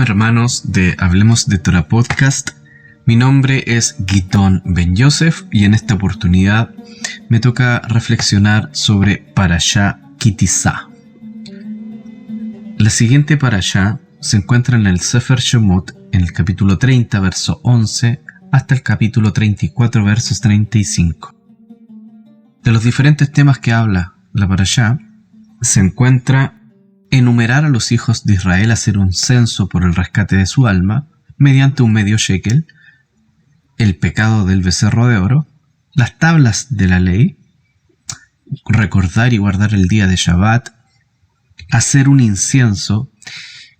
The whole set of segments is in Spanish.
hermanos de Hablemos de Torah Podcast. Mi nombre es Gitón Ben Yosef y en esta oportunidad me toca reflexionar sobre Parashá Ki-Tisa. La siguiente Parashá se encuentra en el Sefer Shemot, en el capítulo 30, verso 11, hasta el capítulo 34, versos 35. De los diferentes temas que habla la Parashá, se encuentra enumerar a los hijos de Israel, hacer un censo por el rescate de su alma mediante un medio shekel, el pecado del becerro de oro, las tablas de la ley, recordar y guardar el día de Shabbat, hacer un incienso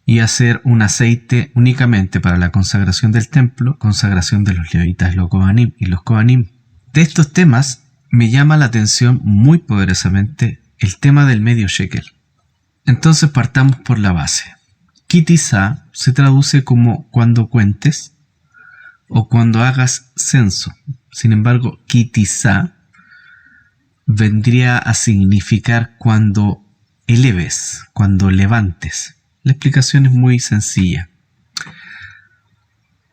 y hacer un aceite únicamente para la consagración del templo, consagración de los levitas, los Kohanim y los Kohanim. De estos temas me llama la atención muy poderosamente el tema del medio shekel. Entonces partamos por la base. Ki-Tisa se traduce como cuando cuentes o cuando hagas censo. Sin embargo, Ki-Tisa vendría a significar cuando eleves, cuando levantes. La explicación es muy sencilla.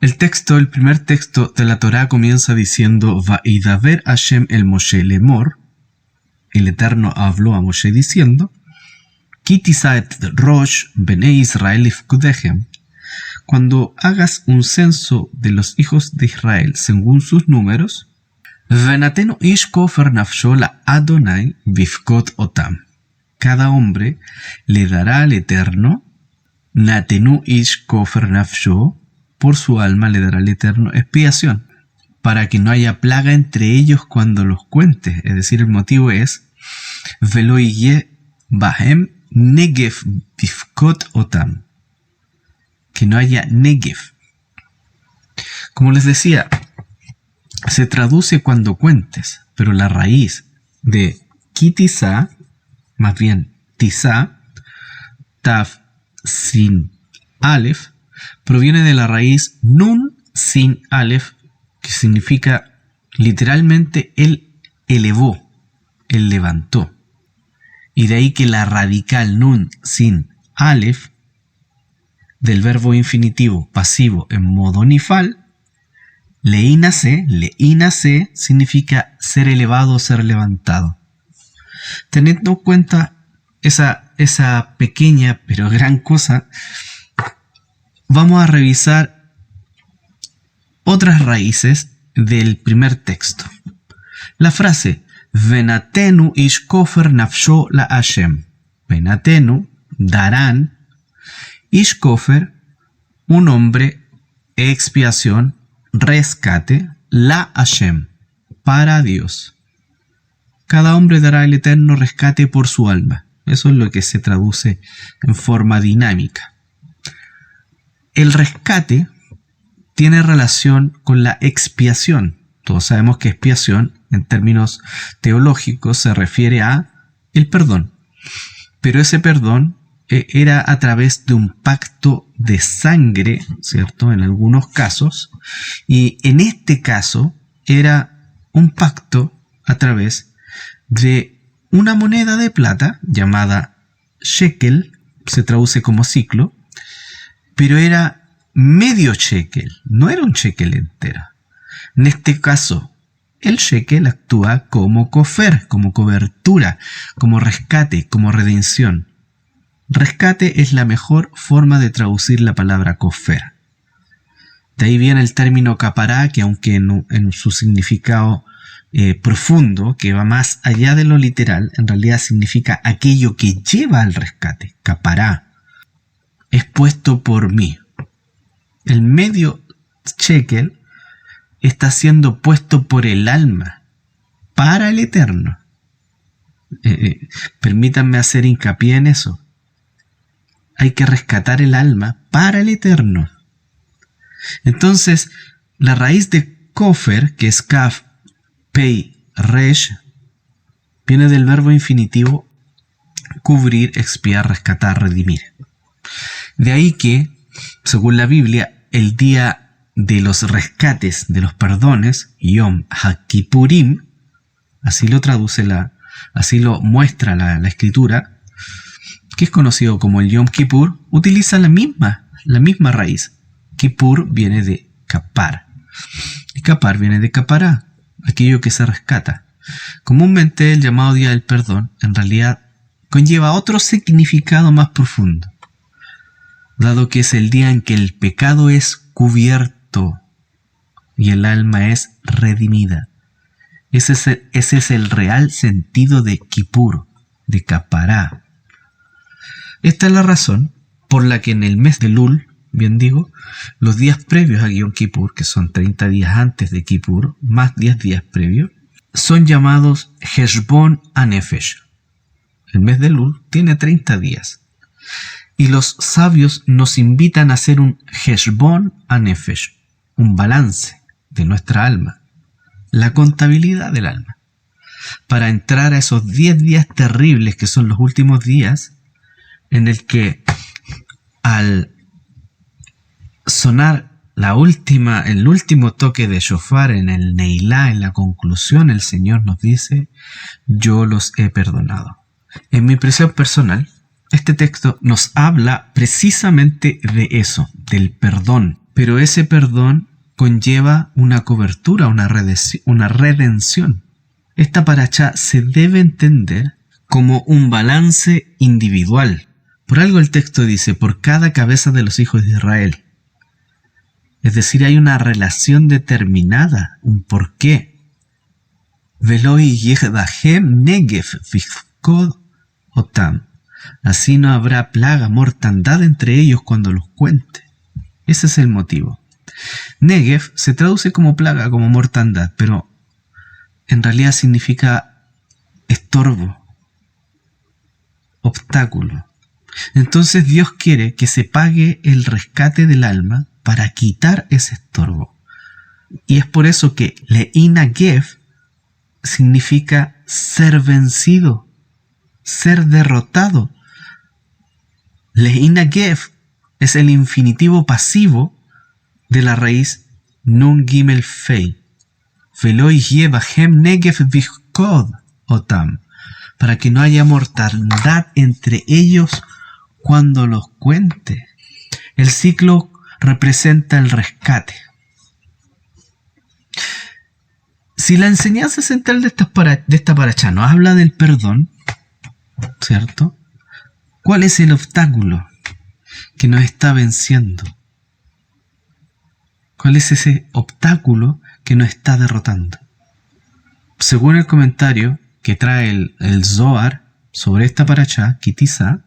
El primer texto de la Torá comienza diciendo Va'idaber Hashem el Moshe lemor. El Eterno habló a Moshe diciendo Ki-Tisa et Rosh Bnei Israel ifkudehem. Cuando hagas un censo de los hijos de Israel según sus números, Venatenu ish kofer nafsho la Adonai vifkot otam. Cada hombre le dará al Eterno, Natenu ish kofer nafsho, por su alma le dará al Eterno expiación, para que no haya plaga entre ellos cuando los cuentes. Es decir, el motivo es Velo yeh bahem Negev vifkot otam, que no haya Negev. Como les decía, se traduce cuando cuentes, pero la raíz de Ki-Tisa, más bien Tisa, Tav sin Aleph, proviene de la raíz Nun sin Aleph, que significa literalmente él elevó, él levantó. Y de ahí que la radical Nun sin Aleph del verbo infinitivo pasivo en modo nifal, leínase significa ser elevado o ser levantado. Teniendo en cuenta esa pequeña pero gran cosa, vamos a revisar otras raíces del primer texto. La frase Venatenu ish kofer nafsho la Hashem. Venatenu, darán, ish kofer, un hombre, expiación, rescate, la Hashem, para Dios. Cada hombre dará al Eterno rescate por su alma. Eso es lo que se traduce en forma dinámica. El rescate tiene relación con la expiación. Todos sabemos que expiación, en términos teológicos, se refiere a el perdón. Pero ese perdón era a través de un pacto de sangre, ¿cierto? En algunos casos. Y en este caso era un pacto a través de una moneda de plata llamada shekel, se traduce como ciclo, pero era medio shekel, no era un shekel entero. En este caso, el shekel actúa como kofer, como cobertura, como rescate, como redención. Rescate es la mejor forma de traducir la palabra kofer. De ahí viene el término capará, que aunque en su significado profundo, que va más allá de lo literal, en realidad significa aquello que lleva al rescate. Capará es puesto por mí. El medio shekel está siendo puesto por el alma para el Eterno. Permítanme hacer hincapié en eso. Hay que rescatar el alma para el Eterno. Entonces, la raíz de kofer, que es kaf, pei, resh, viene del verbo infinitivo cubrir, expiar, rescatar, redimir. De ahí que, según la Biblia, el día de los rescates, de los perdones, Yom HaKippurim, así lo traduce así lo muestra la escritura, que es conocido como el Yom Kippur, utiliza la misma la misma raíz. Kippur viene de kapar. Y kapar viene de kapará, aquello que se rescata. Comúnmente el llamado Día del Perdón en realidad conlleva otro significado más profundo, dado que es el día en que el pecado es cubierto y el alma es redimida. Ese es el real sentido de Kippur, de Kapará. Esta es la razón por la que en el mes de Lul, bien digo, los días previos a Yom Kippur, que son 30 días antes de Kippur, más 10 días previos, son llamados Heshbon HaNefesh. El mes de Lul tiene 30 días. Y los sabios nos invitan a hacer un Heshbon HaNefesh, un balance de nuestra alma, la contabilidad del alma, para entrar a esos 10 días terribles que son los últimos días, en el que al sonar el último toque de shofar en el Neilá, en la conclusión, el Señor nos dice: yo los he perdonado. En mi impresión personal, este texto nos habla precisamente de eso, del perdón, pero ese perdón conlleva una cobertura, una redención. Esta parashá se debe entender como un balance individual. Por algo el texto dice: por cada cabeza de los hijos de Israel. Es decir, hay una relación determinada, un porqué. Veloi yehdahem negev vifkod otam. Así no habrá plaga, mortandad entre ellos cuando los cuente. Ese es el motivo. Negev se traduce como plaga, como mortandad, pero en realidad significa estorbo, obstáculo. Entonces Dios quiere que se pague el rescate del alma para quitar ese estorbo. Y es por eso que Le'inagev significa ser vencido, ser derrotado. Le'inagev es el infinitivo pasivo de la raíz Nun Gimel Fei. Velo yeh bahem negev vifkod otam. Para que no haya mortandad entre ellos cuando los cuente. El ciclo representa el rescate. Si la enseñanza central de esta parashá nos habla del perdón, ¿cierto? ¿Cuál es el obstáculo que nos está venciendo? ¿Cuál es ese obstáculo que nos está derrotando? Según el comentario que trae el Zohar sobre esta parashá, Kitizá,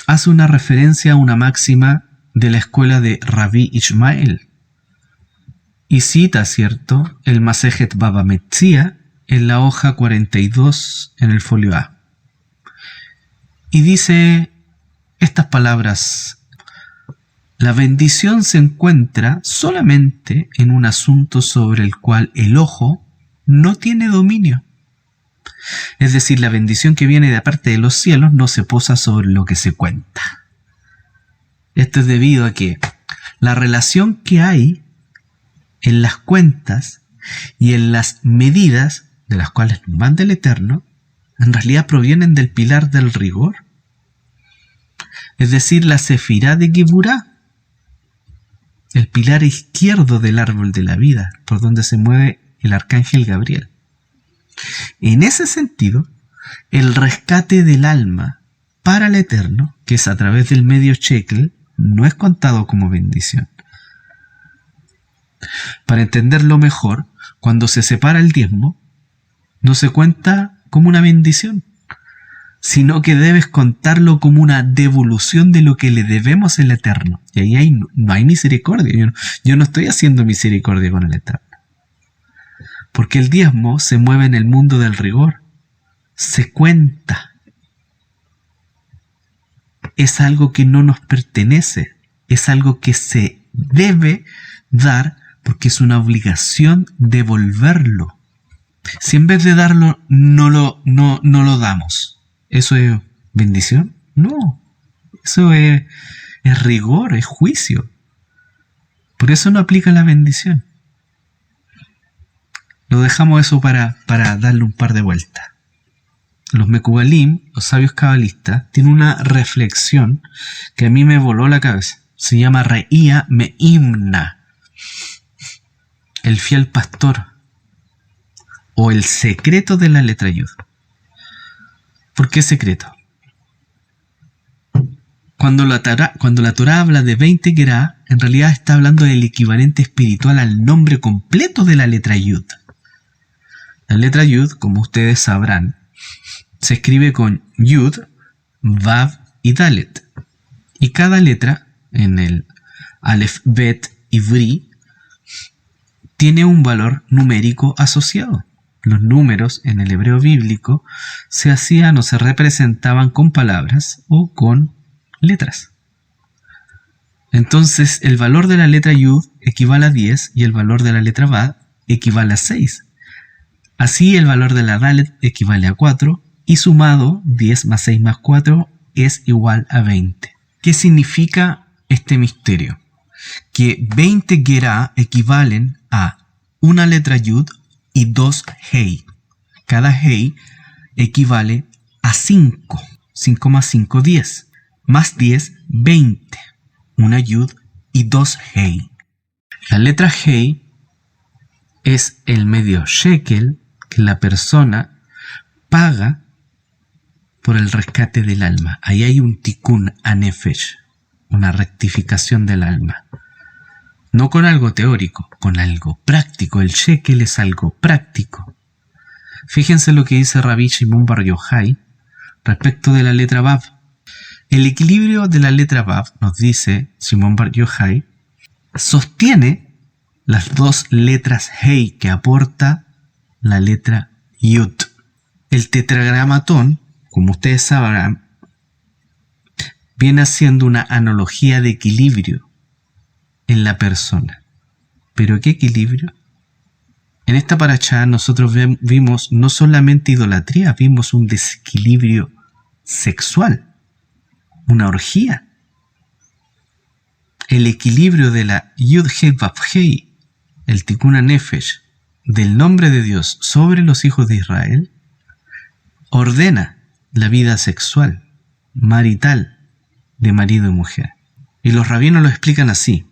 hace una referencia a una máxima de la escuela de Rabbi Ishmael y cita, ¿cierto?, el Masejet Baba Metzia en la hoja 42 en el folio A. Y dice estas palabras: la bendición se encuentra solamente en un asunto sobre el cual el ojo no tiene dominio. Es decir, la bendición que viene de parte de los cielos no se posa sobre lo que se cuenta. Esto es debido a que la relación que hay en las cuentas y en las medidas de las cuales nos manda el Eterno, en realidad provienen del pilar del rigor. Es decir, la sefirá de Geburá, el pilar izquierdo del árbol de la vida, por donde se mueve el arcángel Gabriel. En ese sentido, el rescate del alma para el Eterno, que es a través del medio shekel, no es contado como bendición. Para entenderlo mejor, cuando se separa el diezmo, no se cuenta como una bendición, sino que debes contarlo como una devolución de lo que le debemos al Eterno. Y ahí no hay misericordia. Yo no estoy haciendo misericordia con el Eterno. Porque el diezmo se mueve en el mundo del rigor. Se cuenta. Es algo que no nos pertenece. Es algo que se debe dar porque es una obligación devolverlo. Si en vez de darlo no lo damos, ¿eso es bendición? No. Eso es rigor, es juicio. Por eso no aplica la bendición. Lo dejamos eso para darle un par de vueltas. los Mekubalim, los sabios cabalistas, tienen una reflexión que a mí me voló la cabeza. Se llama Re'ía Me'imna, el fiel pastor, o el secreto de la letra Yud. ¿Por qué secreto? Cuando la Torá habla de 20 Gerá, en realidad está hablando del equivalente espiritual al nombre completo de la letra Yud. La letra Yud, como ustedes sabrán, se escribe con Yud, Vav y Dalet. Y cada letra, en el Aleph, Bet y Vri, tiene un valor numérico asociado. Los números en el hebreo bíblico se hacían o se representaban con palabras o con letras. Entonces, el valor de la letra Yud equivale a 10 y el valor de la letra Vav equivale a 6. Así, el valor de la Dalet equivale a 4 y sumado 10 más 6 más 4 es igual a 20. ¿Qué significa este misterio? Que 20 Gerá equivalen a una letra Yud y 2 Hei. Cada Hei equivale a 5. 5 más 5, 10. Más 10, 20. Una Yud y 2 Hei. La letra Hei es el medio shekel que la persona paga por el rescate del alma. Ahí hay un tikkun anefesh, una rectificación del alma. No con algo teórico, con algo práctico. El shekel es algo práctico. Fíjense lo que dice Rabbi Shimon Bar Yochai respecto de la letra Vav. El equilibrio de la letra Vav, nos dice Shimon Bar Yochai, sostiene las dos letras Hei que aporta la letra Yud. El tetragramatón, como ustedes sabrán, viene haciendo una analogía de equilibrio en la persona. ¿Pero qué equilibrio? En esta parashá nosotros vimos no solamente idolatría, vimos un desequilibrio sexual, una orgía. El equilibrio de la Yud Hei Vav Hei, el Tikkun HaNefesh, del nombre de Dios sobre los hijos de Israel, ordena la vida sexual, marital, de marido y mujer. Y los rabinos lo explican así.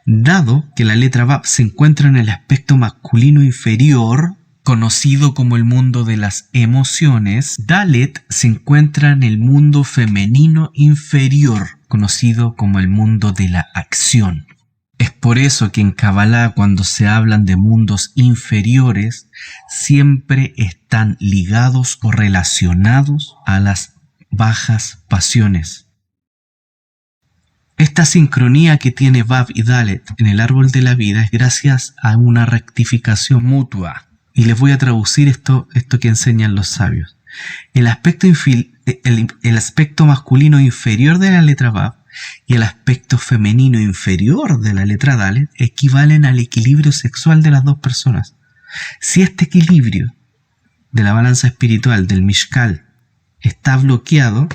Dado que la letra Vav se encuentra en el aspecto masculino inferior, conocido como el mundo de las emociones, Dalet se encuentra en el mundo femenino inferior, conocido como el mundo de la acción. Es por eso que en Kabbalah, cuando se hablan de mundos inferiores, siempre están ligados o relacionados a las bajas pasiones. Esta sincronía que tiene Vav y Dalet en el árbol de la vida es gracias a una rectificación mutua. Y les voy a traducir esto que enseñan los sabios. El aspecto masculino inferior de la letra Vav y el aspecto femenino inferior de la letra Dalet equivalen al equilibrio sexual de las dos personas. Si este equilibrio de la balanza espiritual del Mishkal está bloqueado,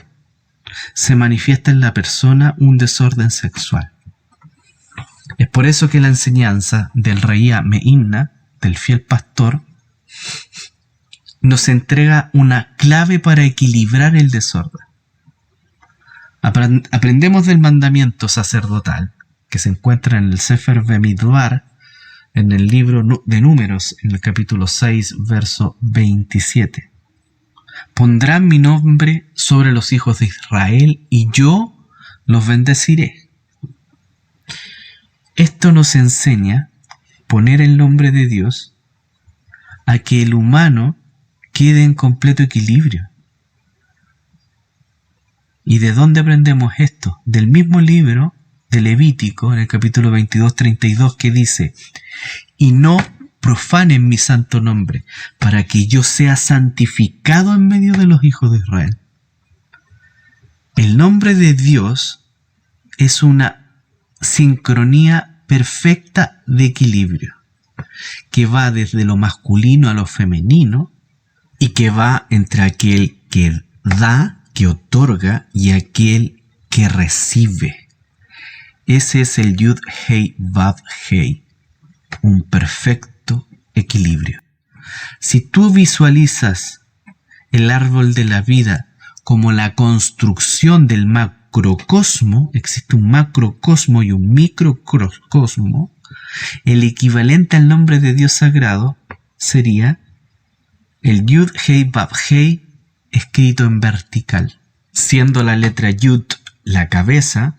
se manifiesta en la persona un desorden sexual. Es por eso que la enseñanza del Re'ía Me'imna, del fiel pastor, nos entrega una clave para equilibrar el desorden. Aprendemos del mandamiento sacerdotal que se encuentra en el Sefer Bemidbar, en el libro de Números, en el capítulo 6, verso 27. Pondrán mi nombre sobre los hijos de Israel y yo los bendeciré. Esto nos enseña poner el nombre de Dios a que el humano quede en completo equilibrio. ¿Y de dónde aprendemos esto? Del mismo libro de Levítico, en el capítulo 22-32, que dice: y no profanen mi santo nombre, para que yo sea santificado en medio de los hijos de Israel. El nombre de Dios es una sincronía perfecta de equilibrio, que va desde lo masculino a lo femenino y que va entre aquel que da, que otorga, y aquel que recibe. Ese es el Yud Hei Vav Hei, un perfecto equilibrio. Si tú visualizas el árbol de la vida como la construcción del macrocosmo, existe un macrocosmo y un microcosmo, el equivalente al nombre de Dios sagrado sería el Yud Hei Vav Hei escrito en vertical, siendo la letra Yud la cabeza,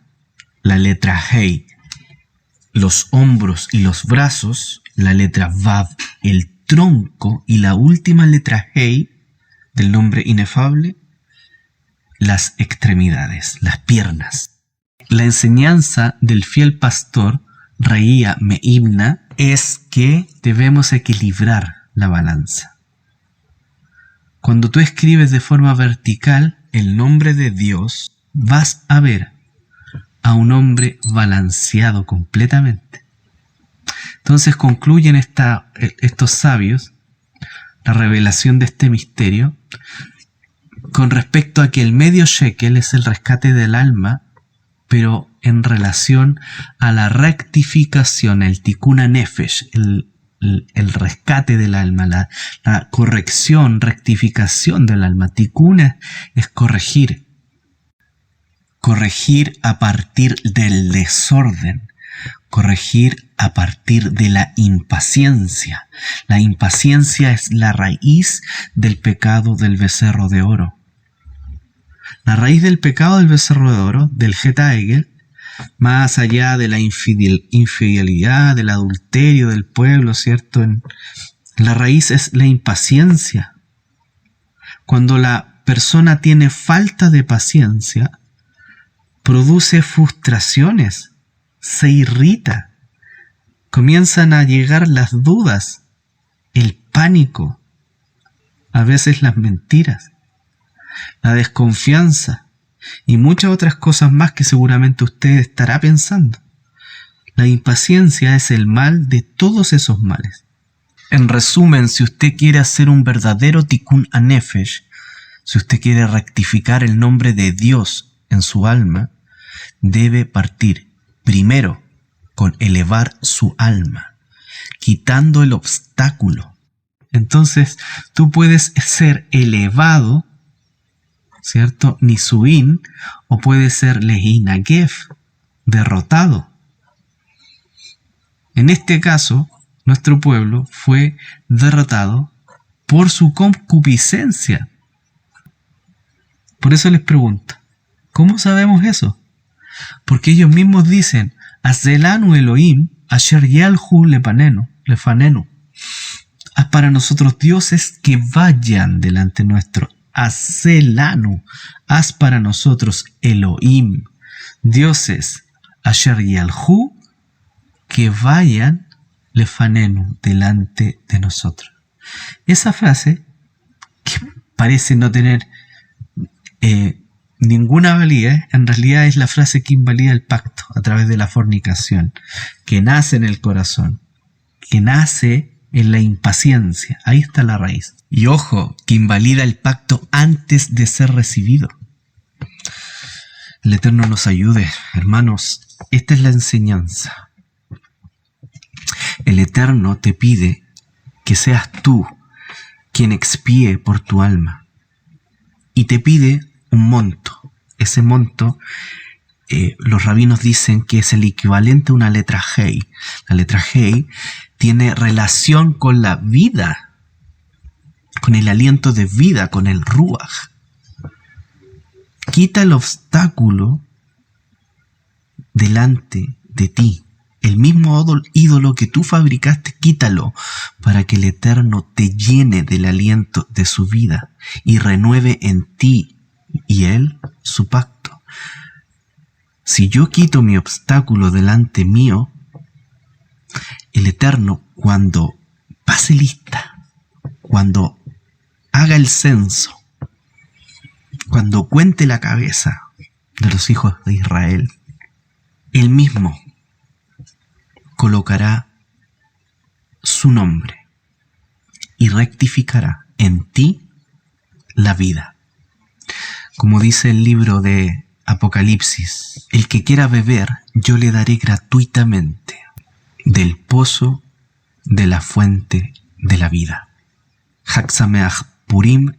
la letra Hei los hombros y los brazos, la letra Vav el tronco y la última letra Hei del nombre inefable, las extremidades, las piernas. La enseñanza del fiel pastor Reía Meimna es que debemos equilibrar la balanza. Cuando tú escribes de forma vertical el nombre de Dios, vas a ver a un hombre balanceado completamente. Entonces concluyen estos sabios la revelación de este misterio con respecto a que el medio shekel es el rescate del alma, pero en relación a la rectificación, el tikkun nefesh, el rescate del alma, la corrección, rectificación del alma. Tikkun es corregir a partir del desorden, corregir a partir de la impaciencia. La impaciencia es la raíz del pecado del becerro de oro. La raíz del pecado del becerro de oro, del Jeta Egel, más allá de la infidelidad, del adulterio del pueblo, ¿cierto? La raíz es la impaciencia. Cuando la persona tiene falta de paciencia, produce frustraciones, se irrita, comienzan a llegar las dudas, el pánico, a veces las mentiras, la desconfianza y muchas otras cosas más que seguramente usted estará pensando. La impaciencia es el mal de todos esos males. En resumen, si usted quiere hacer un verdadero tikkun nefesh, si usted quiere rectificar el nombre de Dios en su alma, debe partir primero con elevar su alma, quitando el obstáculo. Entonces, tú puedes ser elevado, ¿cierto? Nisuin, o puede ser Lehinagef, derrotado. En este caso, nuestro pueblo fue derrotado por su concupiscencia. Por eso les pregunto, ¿cómo sabemos eso? Porque ellos mismos dicen, Azelanu Elohim, Asher Yalhu Lefanenu. Haz para nosotros dioses que vayan delante nuestro. Azelanu, haz para nosotros Elohim, dioses, Asher Yalhu, que vayan Lefanenu, delante de nosotros. Esa frase, que parece no tener ninguna validez, en realidad es la frase que invalida el pacto a través de la fornicación, que nace en el corazón, que nace en la impaciencia. Ahí está la raíz. Y ojo, que invalida el pacto antes de ser recibido. El Eterno nos ayude, hermanos. Esta es la enseñanza. El Eterno te pide que seas tú quien expíe por tu alma. Y te pide un monto. Ese monto, los rabinos dicen que es el equivalente a una letra Hei. La letra Hei tiene relación con la vida, con el aliento de vida, con el Ruach. Quita el obstáculo delante de ti. El mismo ídolo que tú fabricaste, quítalo para que el Eterno te llene del aliento de su vida y renueve en ti y Él su pacto. Si yo quito mi obstáculo delante mío, el Eterno, cuando pase lista, cuando haga el censo, cuando cuente la cabeza de los hijos de Israel, Él mismo colocará su nombre y rectificará en ti la vida. Como dice el libro de Apocalipsis, el que quiera beber, yo le daré gratuitamente del pozo de la fuente de la vida. Chag Sameach Purim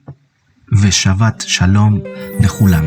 Ve Shabbat Shalom de Hulam.